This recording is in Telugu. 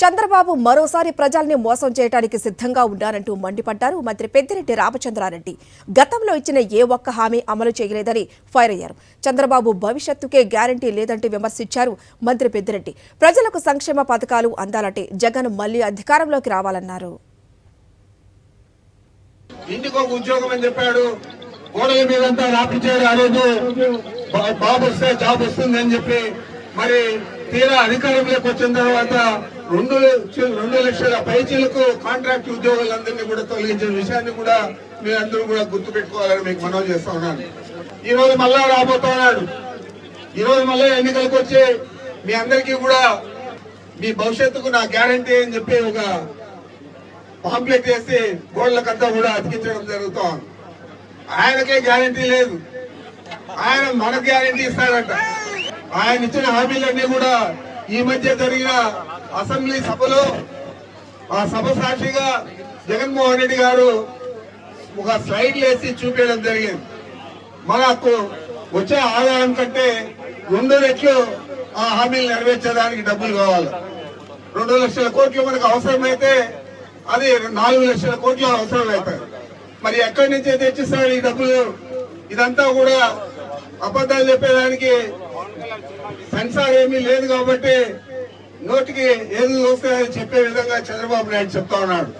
చంద్రబాబు మరోసారి ప్రజల్ని మోసం చేయడానికి సిద్ధంగా ఉన్నారంటూ మండిపడ్డారు మంత్రి పెద్దిరెడ్డి రామచంద్రారెడ్డి. గతంలో ఇచ్చిన ఏ ఒక్క హామీ అమలు చేయలేదని ఫైర్ అయ్యారు. చంద్రబాబు భవిష్యత్తుకే గ్యారంటీ లేదంటూ విమర్శించారు మంత్రి పెద్దిరెడ్డి. ప్రజలకు సంక్షేమ పథకాలు అందాలంటే జగన్ మళ్లీ అధికారంలోకి రావాలన్నారు. ఇంటికి ఒక ఉద్యోగం అని చెప్పాడు, గోడల మీదంతా రాపించాడు. ఆ రోజు బాబు వస్తే జాబ్ వస్తుంది అని చెప్పి మరి తీరా అధికారంలోకి వచ్చిన తర్వాత 2 లక్షల పైచీలకు కాంట్రాక్ట్ ఉద్యోగులందరినీ కూడా తొలగించిన విషయాన్ని కూడా మీరందరూ కూడా గుర్తు పెట్టుకోవాలని మీకు మనవి చేస్తా ఉన్నాను. ఈ రోజు మళ్ళా రాబోతున్నాడు. ఈ రోజు మళ్ళా ఎన్నికలకు వచ్చి మీ అందరికీ కూడా మీ భవిష్యత్తుకు నా గ్యారంటీ అని చెప్పి ఒక పాంప్లెట్ వేసి గోడలకంతా కూడా అతికించడం జరుగుతాం. ఆయనకే గ్యారంటీ లేదు, ఆయన మనకు గ్యారంటీ ఇస్తాడంట. ఆయన ఇచ్చిన హామీలన్నీ కూడా ఈ మధ్య జరిగిన అసెంబ్లీ సభలో ఆ సభ సాక్షిగా జగన్మోహన్ రెడ్డి గారు ఒక స్లైడ్ వేసి చూపించడం జరిగింది. మనకు వచ్చే ఆదాయం కంటే 2 రెట్లు ఆ హామీలు నెరవేర్చడానికి డబ్బులు కావాలి. 2 లక్షల కోట్లు మనకు అవసరమైతే అది 4 లక్షల కోట్లు అవసరం అవుతాయి. మరి ఎక్కడి నుంచి తెచ్చిస్తాడు ఈ డబ్బులు? ఇదంతా కూడా అబద్ధాలు చెప్పేదానికి సెన్సార్ ఏమీ లేదు కాబట్టి నోటికి ఏది వస్తే చెప్పే విధంగా చంద్రబాబు నాయుడు చెప్తా ఉన్నాడు.